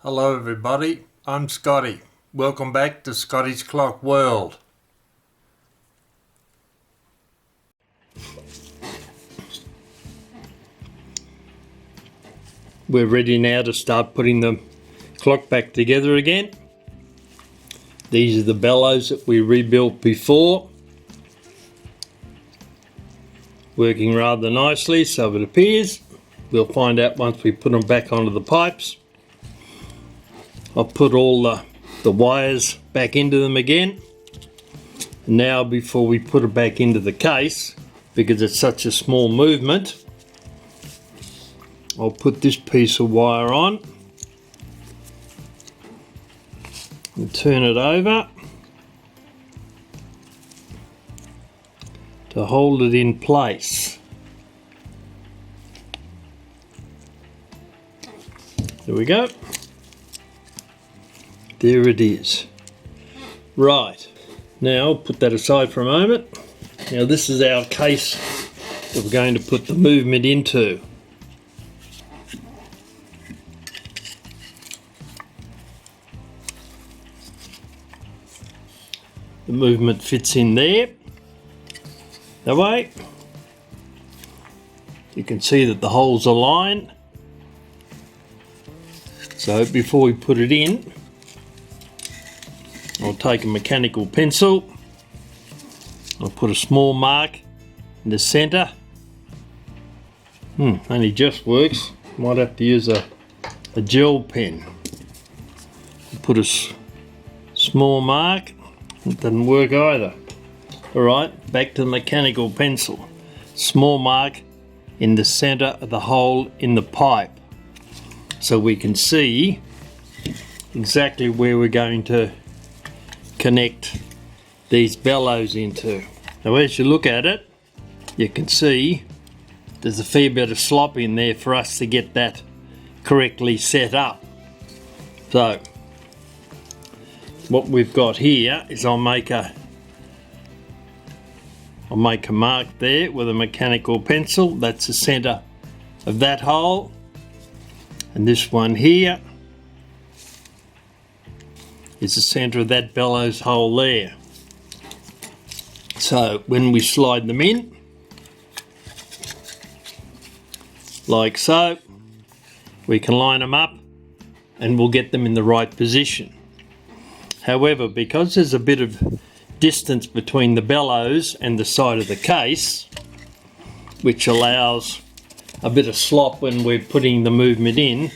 Hello everybody, I'm Scotty. Welcome back to Scotty's Clock World. We're ready now to start putting the clock back together again. These are the bellows that we rebuilt before. Working rather nicely, so it appears. We'll find out once we put them back onto the pipes. I'll put all the wires back into them again. Now before we put it back into the case, because it's such a small movement, I'll put this piece of wire on and turn it over to hold it in place. There we go. There it is. Right, now I'll put that aside for a moment. Now this is our case that we're going to put the movement into. The movement fits in there. That way. You can see that the holes align. So before we put it in, I'll take a mechanical pencil. I'll put a small mark in the centre. Only just works. Might have to use a gel pen. Put a small mark. It doesn't work either. Alright, back to the mechanical pencil. Small mark in the centre of the hole in the pipe, so we can see exactly where we're going to connect these bellows into. Now as you look at it, you can see there's a fair bit of slop in there for us to get that correctly set up. So what we've got here is I'll make a mark there with a mechanical pencil. That's the centre of that hole, and this one here is the centre of that bellows hole there. So when we slide them in, like so, we can line them up and we'll get them in the right position. However, because there's a bit of distance between the bellows and the side of the case, which allows a bit of slop when we're putting the movement in,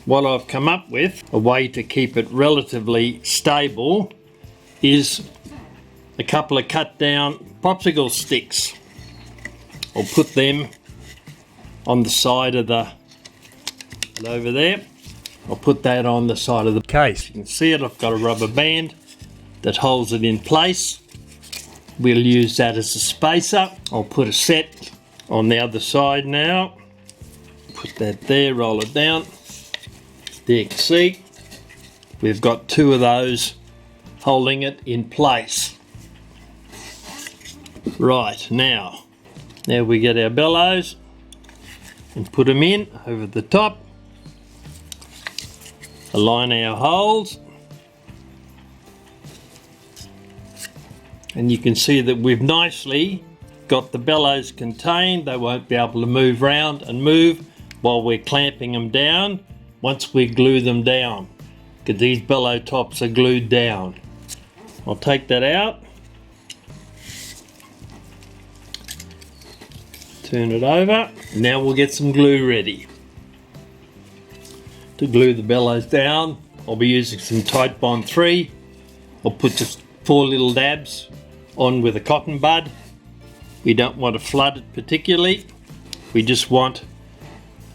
what I've come up with, a way to keep it relatively stable, is a couple of cut down popsicle sticks. I'll put them on the side of the, over there, I'll put that on the side of the case. You can see it, I've got a rubber band that holds it in place. We'll use that as a spacer. I'll put a set on the other side now. Put that there, roll it down. There you can see we've got two of those holding it in place. Right, now we get our bellows and put them in over the top. Align our holes. And you can see that we've nicely got the bellows contained. They won't be able to move round and move while we're clamping them down once we glue them down, because these bellow tops are glued down. I'll take that out, turn it over. Now we'll get some glue ready. To glue the bellows down, I'll be using some Titebond 3. I'll put just 4 little dabs on with a cotton bud. We don't want to flood it particularly. We just want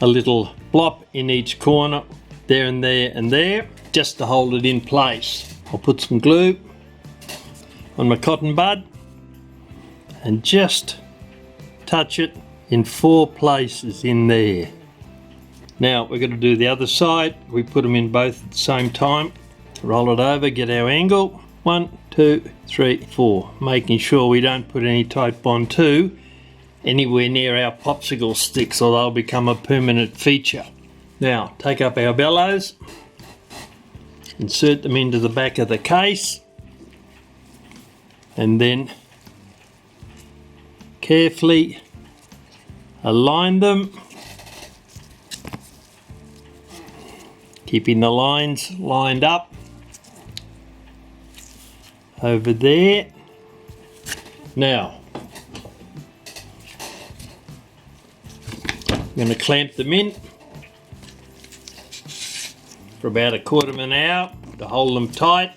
a little blop in each corner, there and there and there, just to hold it in place. I'll put some glue on my cotton bud and just touch it in 4 places in there. Now we're going to do the other side. We put them in both at the same time. Roll it over, get our angle. 1, 2, 3, 4. Making sure we don't put any Titebond 2 anywhere near our popsicle sticks, or they'll become a permanent feature. Now take up our bellows, insert them into the back of the case, and then carefully align them, keeping the lines lined up over there. Now I'm going to clamp them in for about 1/4 of an hour to hold them tight.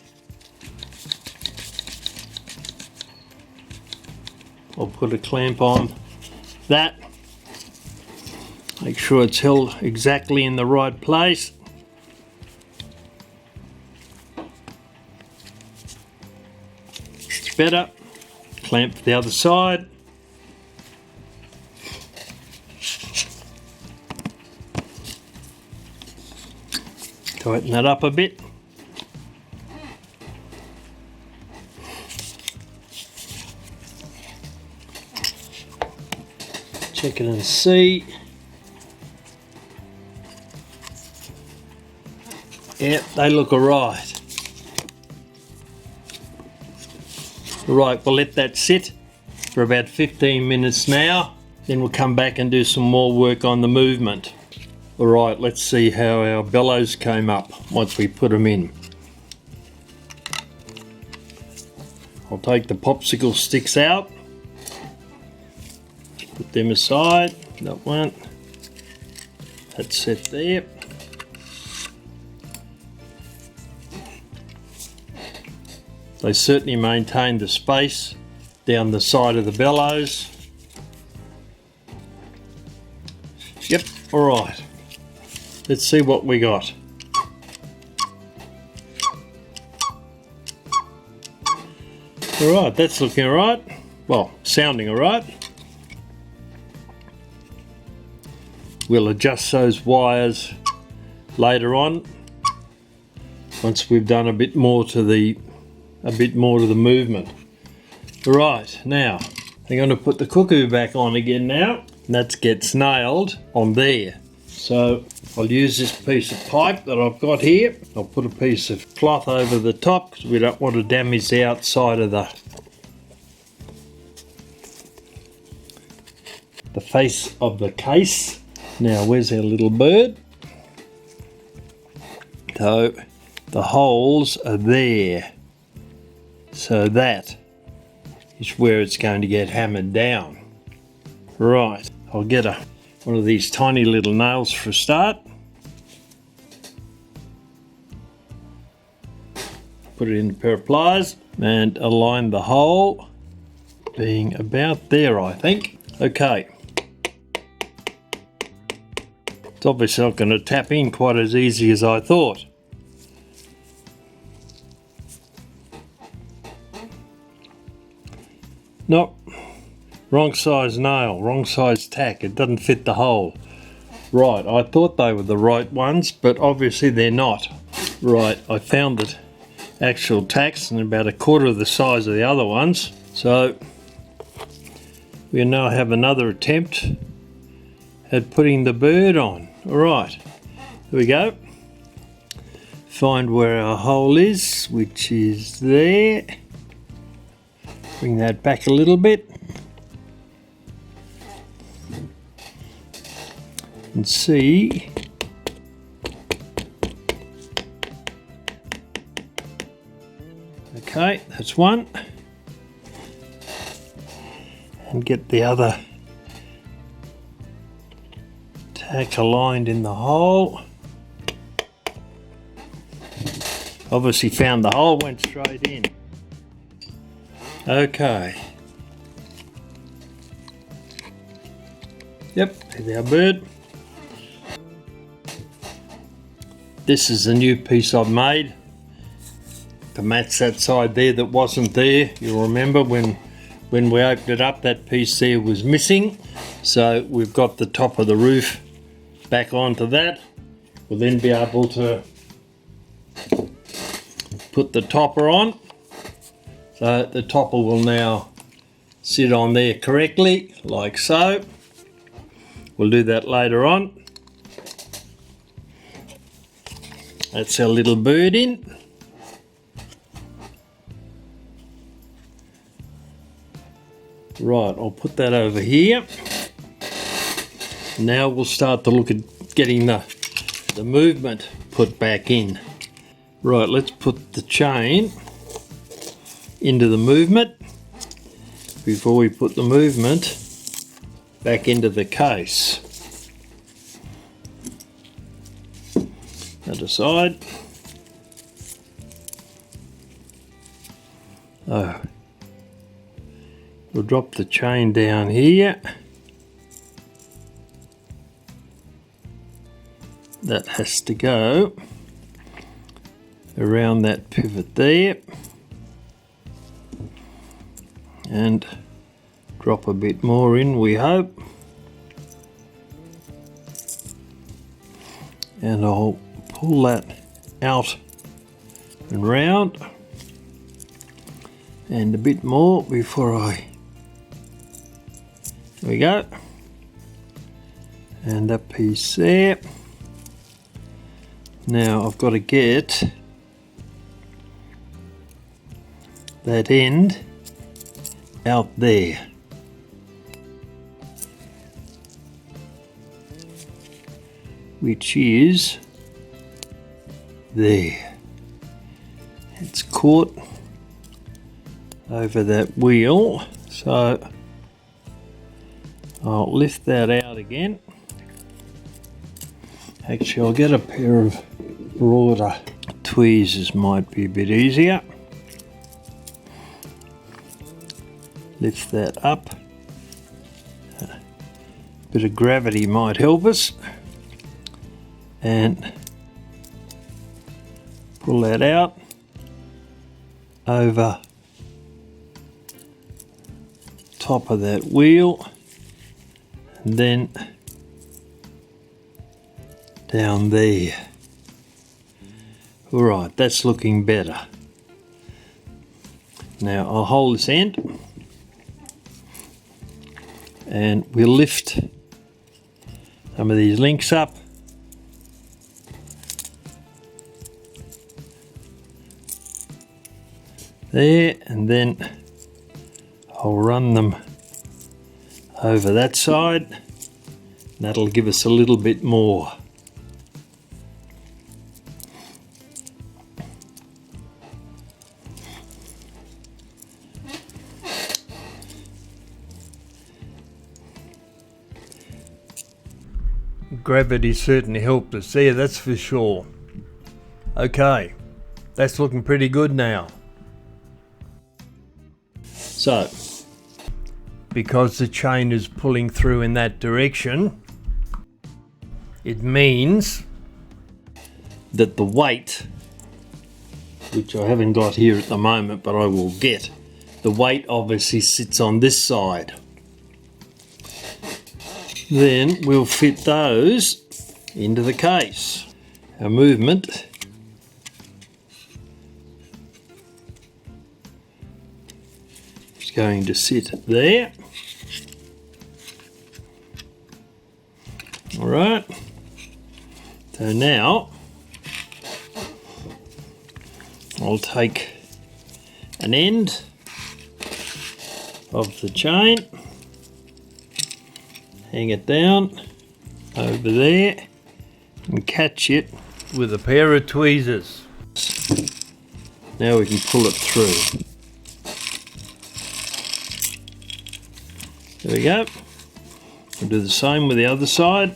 I'll put a clamp on that, make sure it's held exactly in the right place. It's better. Clamp the other side. Tighten that up a bit. Check it and see. Yep, they look alright. Right, we'll let that sit for about 15 minutes now. Then we'll come back and do some more work on the movement. Alright, let's see how our bellows came up once we put them in. I'll take the popsicle sticks out. Put them aside. That one. That's set there. They certainly maintain the space down the side of the bellows. Yep, alright. Let's see what we got. Alright, that's looking alright. Well, sounding alright. We'll adjust those wires later on once we've done a bit more to the movement. Right, now I'm going to put the cuckoo back on again now. That gets nailed on there. So I'll use this piece of pipe that I've got here. I'll put a piece of cloth over the top because we don't want to damage the outside of the face of the case. Now where's our little bird? So the holes are there. So that is where it's going to get hammered down. Right, I'll get one of these tiny little nails for a start. Put it in a pair of pliers and align the hole, being about there, I think. Okay. It's obviously not going to tap in quite as easy as I thought. Nope, wrong size nail, wrong size tack, it doesn't fit the hole. Right, I thought they were the right ones, but obviously they're not. Right, I found the actual tacks and about 1/4 of the size of the other ones. So we now have another attempt at putting the bird on. Alright, here we go. Find where our hole is, which is there. Bring that back a little bit and see. Okay, that's one. And get the other tack aligned in the hole. Obviously found the hole, went straight in. Okay. Yep, there's our bird. This is a new piece I've made to match that side there that wasn't there. You'll remember when we opened it up, that piece there was missing. So we've got the top of the roof back onto that. We'll then be able to put the topper on. So the topper will now sit on there correctly, like so. We'll do that later on. That's our little bird in. Right, I'll put that over here. Now we'll start to look at getting the movement put back in. Right, let's put the chain into the movement before we put the movement back into the case. That aside. Oh, we'll drop the chain down here. That has to go around that pivot there, and drop a bit more in, we hope. And I'll pull that out and round, and a bit more before there we go. And that piece there. Now I've got to get that end out there. Which is there. It's caught over that wheel, so I'll lift that out again. Actually, I'll get a pair of broader tweezers, might be a bit easier. Lift that up. A bit of gravity might help us. And pull that out over top of that wheel, and then down there. Alright, that's looking better. Now I'll hold this end and we'll lift some of these links up. There, and then I'll run them over that side. That'll give us a little bit more. Gravity certainly helped us there, that's for sure. Okay, that's looking pretty good now. So, because the chain is pulling through in that direction, it means that the weight, which I haven't got here at the moment, but I will get, the weight obviously sits on this side. Then we'll fit those into the case. Our movement is going to sit there. All right. So now I'll take an end of the chain, hang it down over there and catch it with a pair of tweezers. Now we can pull it through. There we go. We'll do the same with the other side.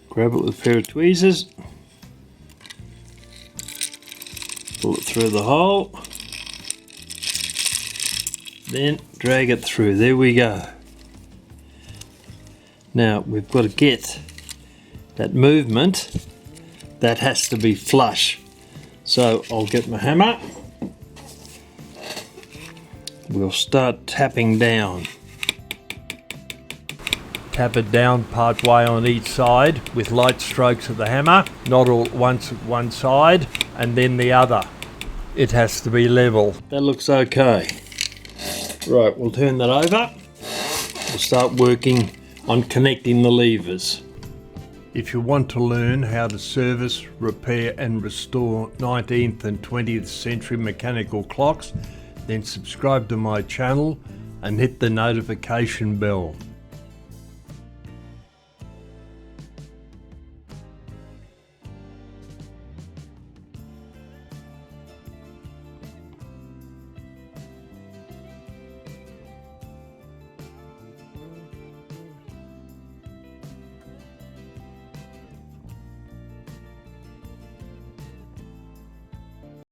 Grab it with a pair of tweezers. Pull it through the hole. Then drag it through. There we go. Now we've got to get that movement. That has to be flush. So I'll get my hammer. We'll start tapping down. Tap it down part way on each side with light strokes of the hammer, not all at once at one side and then the other. It has to be level. That looks okay. Right, we'll turn that over. We'll start working on connecting the levers. If you want to learn how to service, repair and restore 19th and 20th century mechanical clocks, then subscribe to my channel and hit the notification bell.